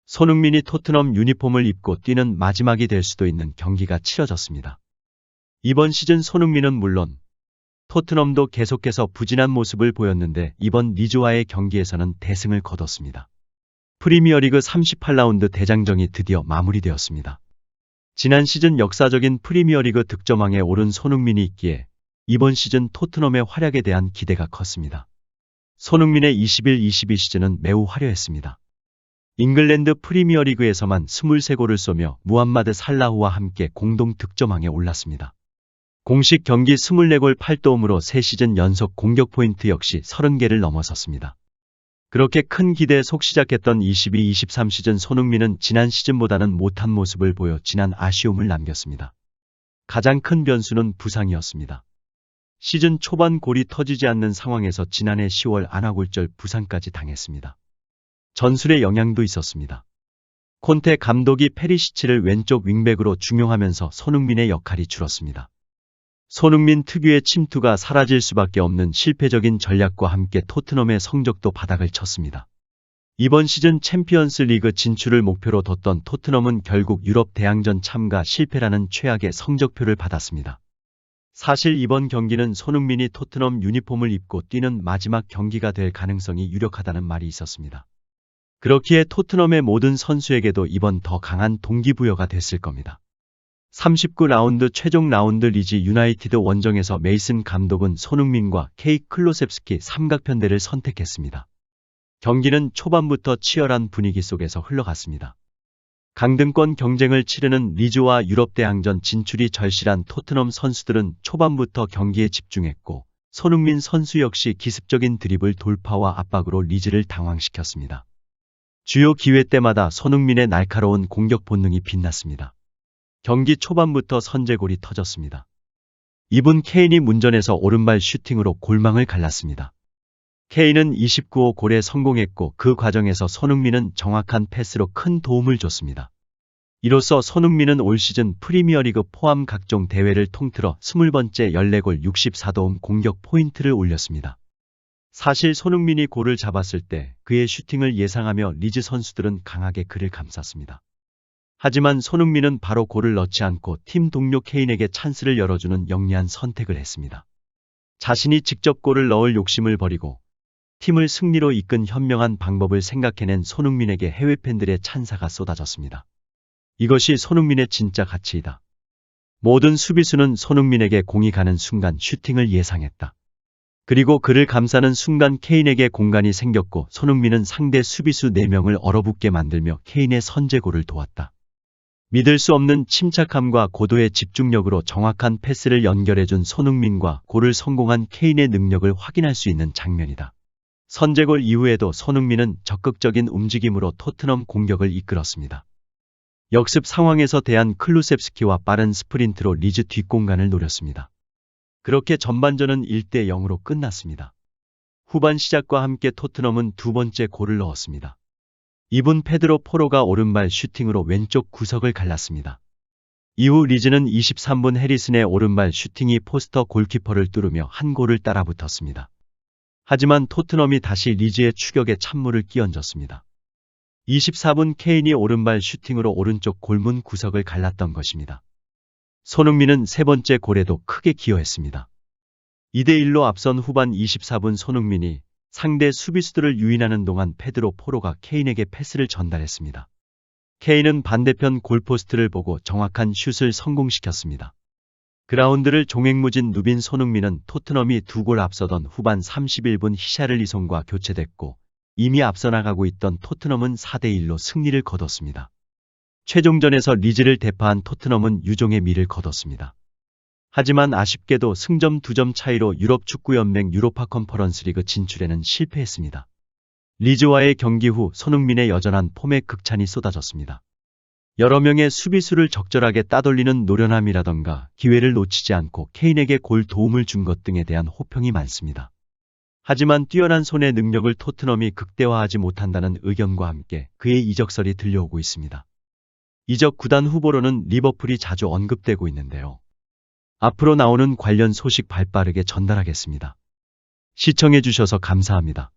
손흥민이 토트넘 유니폼을 입고 뛰는 마지막이 될 수도 있는 경기가 치러졌습니다. 이번 시즌 손흥민은 물론 토트넘도 계속해서 부진한 모습을 보였는데 이번 리즈와의 경기에서는 대승을 거뒀습니다. 프리미어리그 38라운드 대장정이 드디어 마무리되었습니다. 지난 시즌 역사적인 프리미어리그 득점왕에 오른 손흥민이 있기에 이번 시즌 토트넘의 활약에 대한 기대가 컸습니다. 손흥민의 21-22 시즌은 매우 화려했습니다. 잉글랜드 프리미어리그에서만 23골을 쏘며 무함마드 살라후와 함께 공동 득점왕에 올랐습니다. 공식 경기 24골 8도움으로 3시즌 연속 공격 포인트 역시 30개를 넘어섰습니다. 그렇게 큰 기대에 속 시작했던 22-23 시즌 손흥민은 지난 시즌보다는 못한 모습을 보여 지난 아쉬움을 남겼습니다. 가장 큰 변수는 부상이었습니다. 시즌 초반 골이 터지지 않는 상황에서 지난해 10월 안아골절 부상까지 당했습니다. 전술의 영향도 있었습니다. 콘테 감독이 페리시치를 왼쪽 윙백으로 중용하면서 손흥민의 역할이 줄었습니다. 손흥민 특유의 침투가 사라질 수밖에 없는 실패적인 전략과 함께 토트넘의 성적도 바닥을 쳤습니다. 이번 시즌 챔피언스 리그 진출을 목표로 뒀던 토트넘은 결국 유럽 대항전 참가 실패라는 최악의 성적표를 받았습니다. 사실 이번 경기는 손흥민이 토트넘 유니폼을 입고 뛰는 마지막 경기가 될 가능성이 유력하다는 말이 있었습니다. 그렇기에 토트넘의 모든 선수에게도 이번 더 강한 동기부여가 됐을 겁니다. 39라운드 최종 라운드 리즈 유나이티드 원정에서 메이슨 감독은 손흥민과 케이 클로셉스키 삼각편대를 선택했습니다. 경기는 초반부터 치열한 분위기 속에서 흘러갔습니다. 강등권 경쟁을 치르는 리즈와 유럽 대항전 진출이 절실한 토트넘 선수들은 초반부터 경기에 집중했고 손흥민 선수 역시 기습적인 드리블 돌파와 압박으로 리즈를 당황시켰습니다. 주요 기회 때마다 손흥민의 날카로운 공격 본능이 빛났습니다. 경기 초반부터 선제골이 터졌습니다. 이분 케인이 문전에서 오른발 슈팅으로 골망을 갈랐습니다. 케인은 29호 골에 성공했고 그 과정에서 손흥민은 정확한 패스로 큰 도움을 줬습니다. 이로써 손흥민은 올 시즌 프리미어리그 포함 각종 대회를 통틀어 20번째 14골 64도움 공격 포인트를 올렸습니다. 사실 손흥민이 골을 잡았을 때 그의 슈팅을 예상하며 리즈 선수들은 강하게 그를 감쌌습니다. 하지만 손흥민은 바로 골을 넣지 않고 팀 동료 케인에게 찬스를 열어주는 영리한 선택을 했습니다. 자신이 직접 골을 넣을 욕심을 버리고 팀을 승리로 이끈 현명한 방법을 생각해낸 손흥민에게 해외 팬들의 찬사가 쏟아졌습니다. 이것이 손흥민의 진짜 가치이다. 모든 수비수는 손흥민에게 공이 가는 순간 슈팅을 예상했다. 그리고 그를 감싸는 순간 케인에게 공간이 생겼고 손흥민은 상대 수비수 4명을 얼어붙게 만들며 케인의 선제골을 도왔다. 믿을 수 없는 침착함과 고도의 집중력으로 정확한 패스를 연결해준 손흥민과 골을 성공한 케인의 능력을 확인할 수 있는 장면이다. 선제골 이후에도 손흥민은 적극적인 움직임으로 토트넘 공격을 이끌었습니다. 역습 상황에서 대한 클루셉스키와 빠른 스프린트로 리즈 뒷공간을 노렸습니다. 그렇게 전반전은 1-0으로 끝났습니다. 후반 시작과 함께 토트넘은 두 번째 골을 넣었습니다. 이분 페드로 포로가 오른발 슈팅으로 왼쪽 구석을 갈랐습니다. 이후 리즈는 23분 해리슨의 오른발 슈팅이 포스터 골키퍼를 뚫으며 한 골을 따라붙었습니다. 하지만 토트넘이 다시 리즈의 추격에 찬물을 끼얹었습니다. 24분 케인이 오른발 슈팅으로 오른쪽 골문 구석을 갈랐던 것입니다. 손흥민은 세 번째 골에도 크게 기여했습니다. 2-1로 앞선 후반 24분 손흥민이 상대 수비수들을 유인하는 동안 페드로 포로가 케인에게 패스를 전달했습니다. 케인은 반대편 골포스트를 보고 정확한 슛을 성공시켰습니다. 그라운드를 종횡무진 누빈 손흥민은 토트넘이 2골 앞서던 후반 31분 히샤를리송과 교체됐고 이미 앞서 나가고 있던 토트넘은 4-1로 승리를 거뒀습니다. 최종전에서 리즈를 대파한 토트넘은 유종의 미를 거뒀습니다. 하지만 아쉽게도 승점 2점 차이로 유럽축구연맹 유로파 컨퍼런스 리그 진출에는 실패했습니다. 리즈와의 경기 후 손흥민의 여전한 폼에 극찬이 쏟아졌습니다. 여러 명의 수비수를 적절하게 따돌리는 노련함이라던가 기회를 놓치지 않고 케인에게 골 도움을 준 것 등에 대한 호평이 많습니다. 하지만 뛰어난 손의 능력을 토트넘이 극대화하지 못한다는 의견과 함께 그의 이적설이 들려오고 있습니다. 이적 구단 후보로는 리버풀이 자주 언급되고 있는데요. 앞으로 나오는 관련 소식 발빠르게 전달하겠습니다. 시청해주셔서 감사합니다.